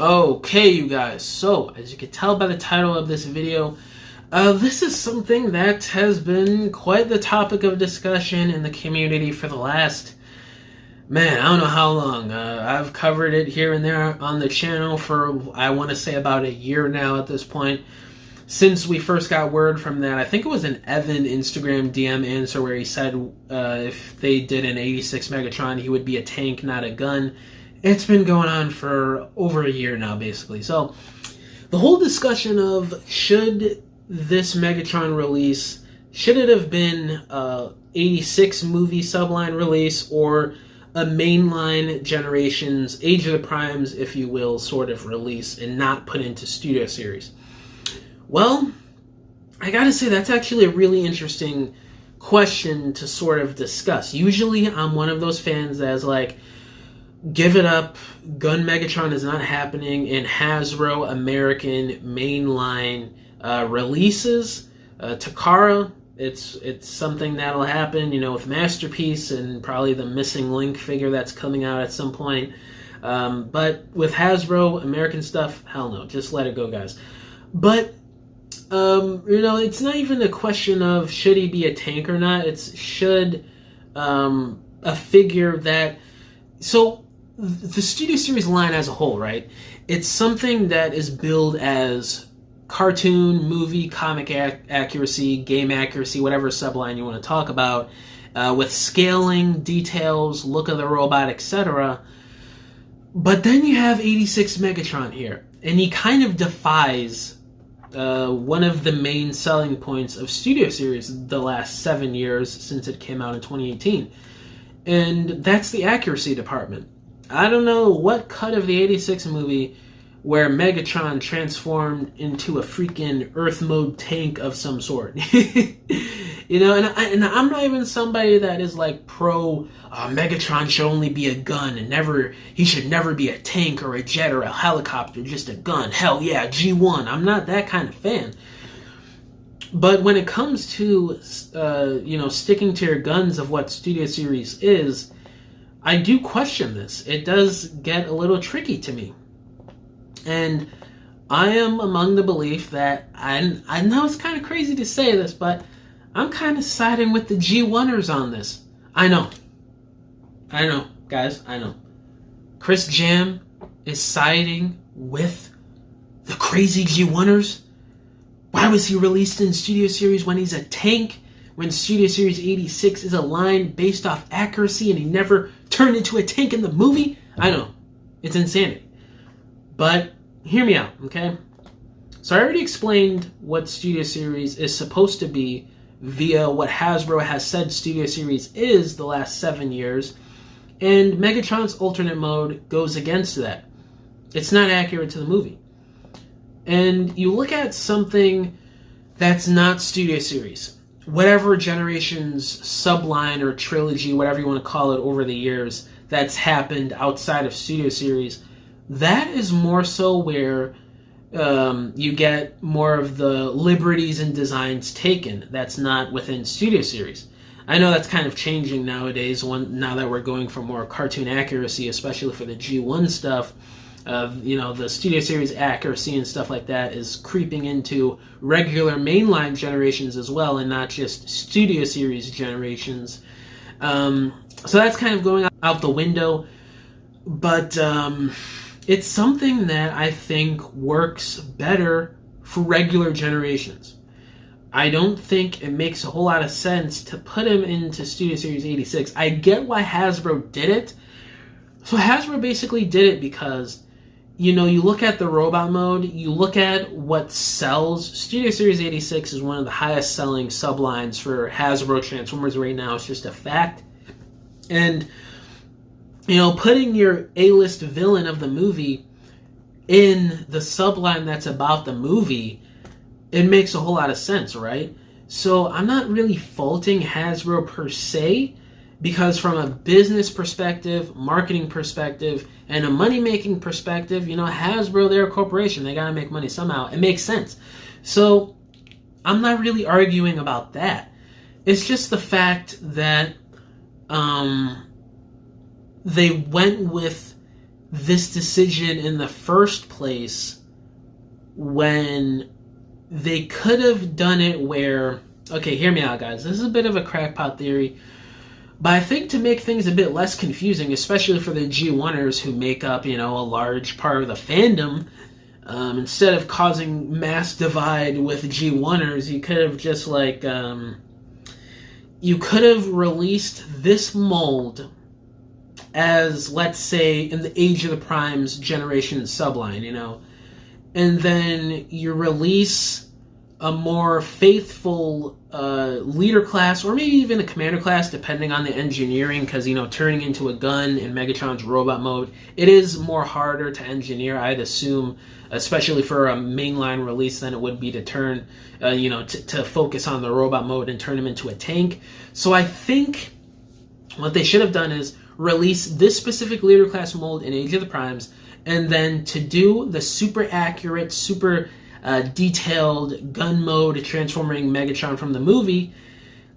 Okay, you guys, so as you can tell by the title of this video, this is something that has been quite the topic of discussion in the community for the last, I don't know how long. I've covered it here and there on the channel for, I want to say, about a year now at this point. Since we first got word from that, I think it was an Evan Instagram DM answer where he said if they did an 86 Megatron, he would be a tank, not a gun. It's been going on for over a year now, basically. So, the whole discussion of should this Megatron release, should it have been a 86 movie subline release or a mainline Generations, Age of the Primes, if you will, sort of release and not put into Studio Series? Well, I gotta say that's actually a really interesting question to sort of discuss. Usually I'm one of those fans that's like, give it up, Gun Megatron is not happening in Hasbro American mainline releases. Takara, it's something that'll happen, you know, with Masterpiece and probably the Missing Link figure that's coming out at some point. But with Hasbro American stuff, hell no, just let it go, guys. But you know, it's not even a question of should he be a tank or not. It's should a figure that... So, the Studio Series line as a whole, right? It's something that is billed as cartoon, movie, comic accuracy, game accuracy, whatever subline you want to talk about, with scaling, details, look of the robot, etc. But then you have 86 Megatron here, and he kind of defies one of the main selling points of Studio Series the last 7 years since it came out in 2018. And that's the accuracy department. I don't know what cut of the 86 movie where Megatron transformed into a freaking Earth mode tank of some sort. You know, and I'm not even somebody that is like pro Megatron should only be a gun and he should never be a tank or a jet or a helicopter, just a gun. Hell yeah, G1. I'm not that kind of fan. But when it comes to, you know, sticking to your guns of what Studio Series is, I do question this. It does get a little tricky to me. And I am among the belief that, I know it's kind of crazy to say this, but I'm kind of siding with the G1ERs on this. I know, guys, I know. chrisjaammm is siding with the crazy G1ERs. Why was he released in Studio Series when he's a tank, when Studio Series 86 is a line based off accuracy and he never turned into a tank in the movie? I know. It's insanity. But hear me out, okay? So I already explained what Studio Series is supposed to be via what Hasbro has said Studio Series is the last 7 years, and Megatron's alternate mode goes against that. It's not accurate to the movie. And you look at something that's not Studio Series, whatever Generations subline or trilogy, whatever you want to call it, over the years that's happened outside of Studio Series, that is more so where you get more of the liberties and designs taken. That's not within Studio Series. I know that's kind of changing nowadays, now that we're going for more cartoon accuracy, especially for the G1 stuff. You know, the Studio Series accuracy and stuff like that is creeping into regular mainline Generations as well, and not just Studio Series Generations. So that's kind of going out the window, but it's something that I think works better for regular Generations. I don't think it makes a whole lot of sense to put him into Studio Series 86. I get why Hasbro did it. So Hasbro basically did it because, you know, you look at the robot mode, you look at what sells. Studio Series 86 is one of the highest selling sublines for Hasbro Transformers right now. It's just a fact. And, you know, putting your A-list villain of the movie in the subline that's about the movie, it makes a whole lot of sense, right? So I'm not really faulting Hasbro per se, because from a business perspective, marketing perspective, and a money-making perspective, you know, Hasbro, they're a corporation. They gotta make money somehow. It makes sense. So I'm not really arguing about that. It's just the fact that they went with this decision in the first place when they could have done it where, okay, hear me out, guys. This is a bit of a crackpot theory, but I think to make things a bit less confusing, especially for the G1ers who make up, a large part of the fandom, instead of causing mass divide with G1ers, you could have just you could have released this mold as, let's say, in the Age of the Primes generation subline, and then you release a more faithful leader class, or maybe even a commander class, depending on the engineering, because, turning into a gun in Megatron's robot mode, it is more harder to engineer, I'd assume, especially for a mainline release, than it would be to turn, to focus on the robot mode and turn him into a tank. So I think what they should have done is release this specific leader class mold in Age of the Primes, and then to do the super accurate, super detailed gun mode transforming Megatron from the movie,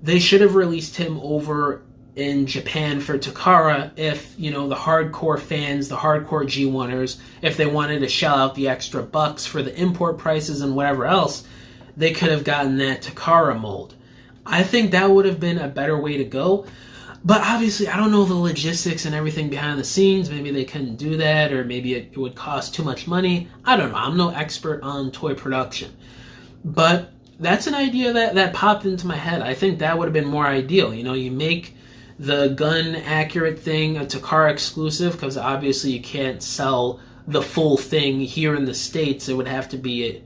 they should have released him over in Japan for Takara if, the hardcore fans, the hardcore G1ers, if they wanted to shell out the extra bucks for the import prices and whatever else, they could have gotten that Takara mold. I think that would have been a better way to go. But obviously, I don't know the logistics and everything behind the scenes. Maybe they couldn't do that, or maybe it would cost too much money. I don't know. I'm no expert on toy production. But that's an idea that popped into my head. I think that would have been more ideal. You make the gun accurate thing a Takara exclusive, because obviously you can't sell the full thing here in the States. It would have to be,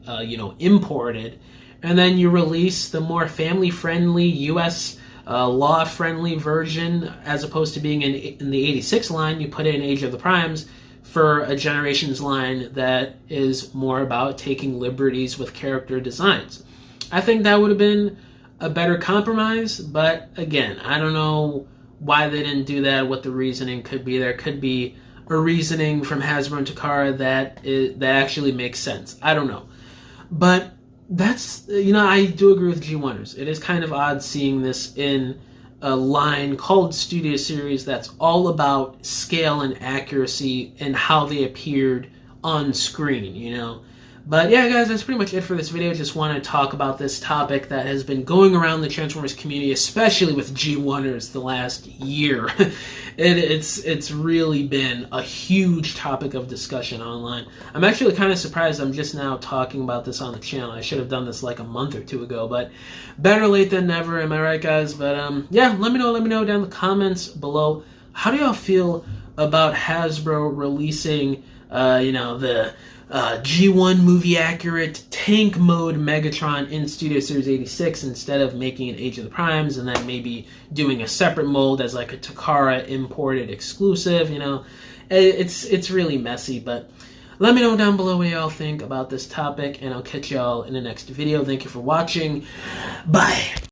imported. And then you release the more family-friendly U.S. Law-friendly version, as opposed to being in the 86 line, you put it in Age of the Primes for a Generations line that is more about taking liberties with character designs. I think that would have been a better compromise, but again, I don't know why they didn't do that, what the reasoning could be. There could be a reasoning from Hasbro and Takara that actually makes sense. I don't know. But that's, I do agree with G1ers. It is kind of odd seeing this in a line called Studio Series that's all about scale and accuracy and how they appeared on screen, But yeah, guys, that's pretty much it for this video. Just want to talk about this topic that has been going around the Transformers community, especially with G1ers the last year. It's really been a huge topic of discussion online. I'm actually kind of surprised I'm just now talking about this on the channel. I should have done this like a month or two ago, but better late than never, am I right, guys? But yeah, let me know down in the comments below. How do y'all feel about Hasbro releasing, the G1 movie accurate tank mode Megatron in Studio Series 86 instead of making it Age of the Primes and then maybe doing a separate mold as like a Takara imported exclusive? It's really messy, but let me know down below what y'all think about this topic, and I'll catch y'all in the next video. Thank you for watching. Bye.